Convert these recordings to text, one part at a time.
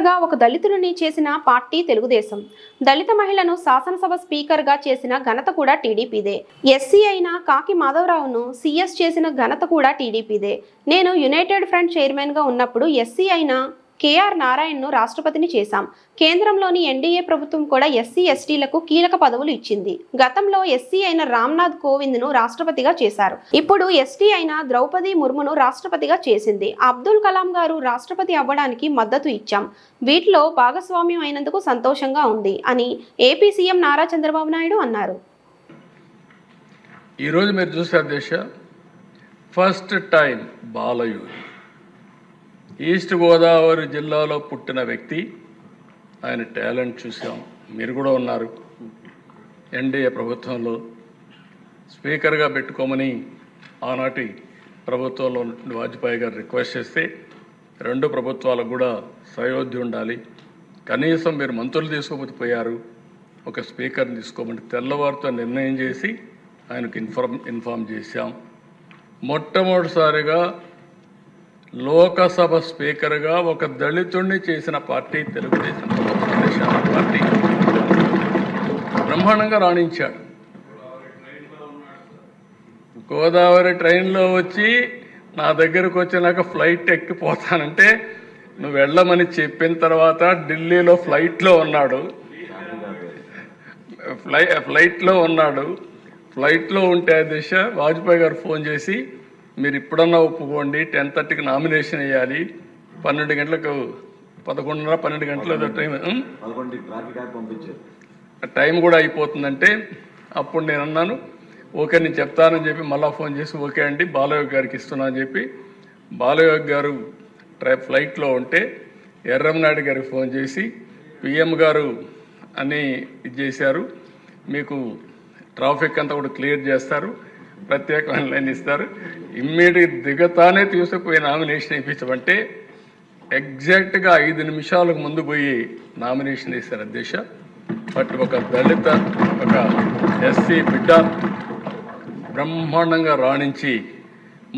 స్పీకర్గా ఒక దళితుడిని చేసిన పార్టీ తెలుగుదేశం. దళిత మహిళను శాసనసభ స్పీకర్గా చేసిన ఘనత కూడా టీడీపీదే. ఎస్సీ అయిన కాకి మాధవరావును సీఎస్ చేసిన ఘనత కూడా టీడీపీదే. నేను యునైటెడ్ ఫ్రంట్ చైర్మన్గా ఉన్నప్పుడు ఎస్సీ అయిన కేఆర్ నారాయణను రాష్ట్రపతిని చేశాం. కేంద్రంలోని ఎన్డీఏ ప్రభుత్వం కూడా ఎస్సీ ఎస్టీలకు కీలక పదవులు ఇచ్చింది. గతంలో ఎస్సీ అయిన రామ్నాథ్ కోవింద్ను రాష్ట్రపతిగా చేశారు. ఇప్పుడు ఎస్టీ అయిన ద్రౌపది ముర్మును రాష్ట్రపతిగా చేసింది. అబ్దుల్ కలాం గారు రాష్ట్రపతి అవ్వడానికి మద్దతు ఇచ్చాం. వీటిలో భాగస్వామ్యం అయినందుకు సంతోషంగా ఉంది అని ఏపీ సీఎం నారా చంద్రబాబు నాయుడు అన్నారు. ఈరోజు మీరు చూసారు దేశ first time Balayya east Godavari జిల్లాలో పుట్టిన వ్యక్తి. ఆయన టాలెంట్ చూసాం. మీరు కూడా ఉన్నారు. ఎన్డీఏ ప్రభుత్వంలో స్పీకర్గా పెట్టుకోమని ఆనాటి ప్రభుత్వంలో వాజ్పేయి గారు రిక్వెస్ట్ చేస్తే రెండు ప్రభుత్వాలకు కూడా సయోధ్య ఉండాలి, కనీసం మీరు మంత్రులు తీసుకోకపోతే పోయారు, ఒక స్పీకర్ని తీసుకోమని తెల్లవారితో నిర్ణయం చేసి ఆయనకు ఇన్ఫార్మ్ చేశాం. మొట్టమొదటిసారిగా లోకసభ స్పీకర్గా ఒక దళితుడిని చేసిన పార్టీ తెలుగుదేశం పార్టీ. బ్రహ్మాండంగా రాణించాడు. గోదావరి ట్రైన్లో వచ్చి నా దగ్గరకు వచ్చినాక ఫ్లైట్ ఎక్కిపోతానంటే నువ్వు వెళ్ళమని చెప్పిన తర్వాత ఢిల్లీలో ఫ్లైట్లో ఉన్నాడు. ఫ్లైట్లో ఉంటే దిశ వాజ్పేయి గారు ఫోన్ చేసి మీరు ఇప్పుడన్నా ఒప్పుకోండి, 10:30కి నామినేషన్ వేయాలి, 12 గంటలకు 11:30-12 గంటల టైం కూడా అయిపోతుందంటే అప్పుడు నేను అన్నాను ఓకే నేను చెప్తానని చెప్పి మళ్ళీ ఫోన్ చేసి ఓకే అండి బాలయ్య గారికి ఇస్తున్నా అని చెప్పి బాలయ్య గారు ఫ్లైట్లో ఉంటే ఎర్రంనాయుడు గారికి ఫోన్ చేసి పిఎం గారు అని ఇది చేశారు, మీకు ట్రాఫిక్ అంతా కూడా క్లియర్ చేస్తారు, ప్రత్యేకమైన లైన్ ఇస్తారు, ఇమ్మీడియట్ దిగతానే తీసుకుపోయి నామినేషన్ వేయించమంటే ఎగ్జాక్ట్గా 5 నిమిషాలకు ముందు పోయి నామినేషన్ వేశారు అధ్యక్ష. బట్ ఒక దళిత ఒక ఎస్సీ బిడ్డ బ్రహ్మాండంగా రాణించి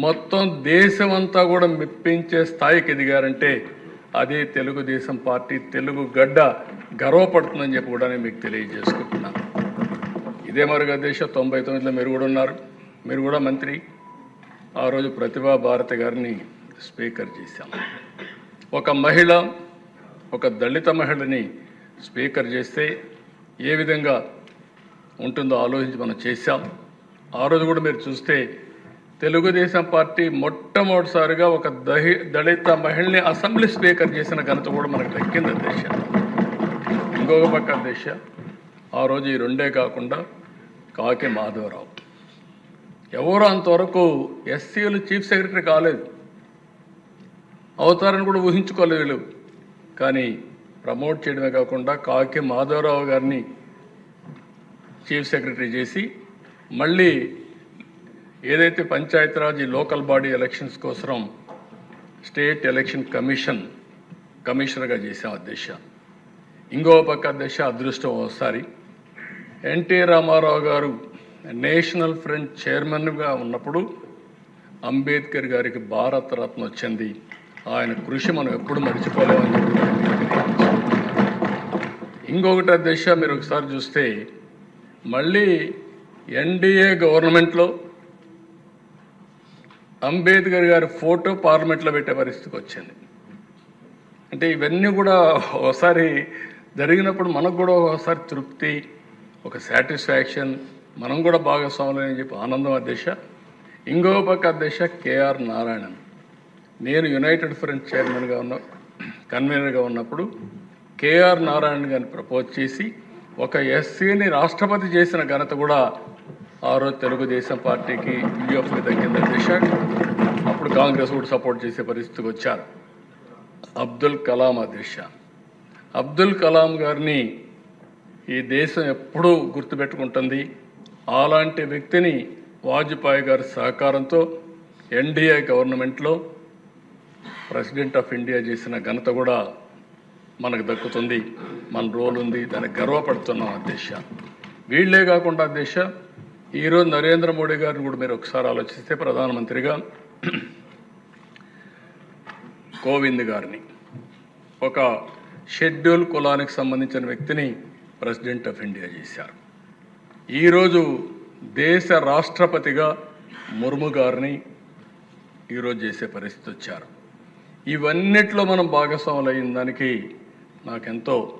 మొత్తం దేశమంతా కూడా మెప్పించే స్థాయికి ఎదిగారంటే అదే తెలుగుదేశం పార్టీ, తెలుగు గడ్డ గర్వపడుతుందని చెప్పి కూడా నేను మీకు తెలియజేసుకుంటున్నాను. ఇదే మరుగు అధ్యక్ష 99లో మీరు కూడా ఉన్నారు, మీరు కూడా మంత్రి. ఆ రోజు ప్రతిభా భారతి గారిని స్పీకర్ చేశాం. ఒక మహిళ, ఒక దళిత మహిళని స్పీకర్ చేస్తే ఏ విధంగా ఉంటుందో ఆలోచించి మనం చేశాం. ఆ రోజు కూడా మీరు చూస్తే తెలుగుదేశం పార్టీ మొట్టమొదటిసారిగా ఒక దళిత మహిళని అసెంబ్లీ స్పీకర్ చేసిన ఘనత కూడా మనకు దక్కింది అధ్యక్ష. ఇంకొక పక్క అధ్యక్ష ఆ రోజు ఈ రెండే కాకుండా కాకి మాధవరావు ఎవరు అంతవరకు ఎస్సీలు చీఫ్ సెక్రటరీ కాలేదు, అవుతారని కూడా ఊహించుకోలేదు వీళ్ళు. కానీ ప్రమోట్ చేయడమే కాకుండా కాకి మాధవరావు గారిని చీఫ్ సెక్రటరీ చేసి మళ్ళీ ఏదైతే పంచాయతీరాజ్ లోకల్ బాడీ ఎలక్షన్స్ కోసం స్టేట్ ఎలక్షన్ కమిషనర్గా చేశాం అధ్యక్ష. ఇంకో పక్క అధ్యక్ష అదృష్టం ఒకసారి ఎన్టీ రామారావు గారు నేషనల్ ఫ్రంట్ చైర్మన్గా ఉన్నప్పుడు అంబేద్కర్ గారికి భారతరత్న వచ్చింది. ఆయన కృషి మనం ఎప్పుడు మర్చిపోలేమని చెప్పి ఇంకొకటి అధ్యక్ష మీరు ఒకసారి చూస్తే మళ్ళీ ఎన్డీఏ గవర్నమెంట్లో అంబేద్కర్ గారి ఫోటో పార్లమెంట్లో పెట్టే పరిస్థితికి వచ్చింది. అంటే ఇవన్నీ కూడా ఒకసారి జరిగినప్పుడు మనకు కూడా ఒకసారి తృప్తి, ఒక సాటిస్ఫాక్షన్, మనం కూడా భాగస్వాములు అని చెప్పి ఆనందం అధ్యక్ష. ఇంకో పక్క అధ్యక్ష కేఆర్ నారాయణన్, నేను యునైటెడ్ ఫ్రంట్ కన్వీనర్గా ఉన్నప్పుడు కేఆర్ నారాయణ గారిని ప్రపోజ్ చేసి ఒక ఎస్సీని రాష్ట్రపతి చేసిన ఘనత కూడా ఆ రోజు తెలుగుదేశం పార్టీకి యూఎఫ్కి దక్కింది అధ్యక్ష. అప్పుడు కాంగ్రెస్ కూడా సపోర్ట్ చేసే పరిస్థితికి వచ్చారు. అబ్దుల్ కలాం అధ్యక్ష, అబ్దుల్ కలాం గారిని ఈ దేశం ఎప్పుడూ గుర్తుపెట్టుకుంటుంది. అలాంటి వ్యక్తిని వాజ్పేయి గారి సహకారంతో ఎన్డీఏ గవర్నమెంట్లో ప్రెసిడెంట్ ఆఫ్ ఇండియా చేసిన ఘనత కూడా మనకు దక్కుతుంది. మన రోల్ ఉంది, దానికి గర్వపడుతున్నాం అధ్యక్ష. వీళ్లే కాకుండా అధ్యక్ష ఈరోజు నరేంద్ర మోడీ గారిని కూడా మీరు ఒకసారి ఆలోచిస్తే ప్రధానమంత్రిగా కోవింద్ గారిని ఒక షెడ్యూల్ కులానికి సంబంధించిన వ్యక్తిని ప్రెసిడెంట్ ఆఫ్ ఇండియా చేశారు. ఈరోజు దేశ రాష్ట్రపతిగా ముర్ము గారిని ఈరోజు చేసే పరిస్థితి వచ్చారు. ఇవన్నిట్లో మనం భాగస్వాములు అయిన దానికి నాకెంతో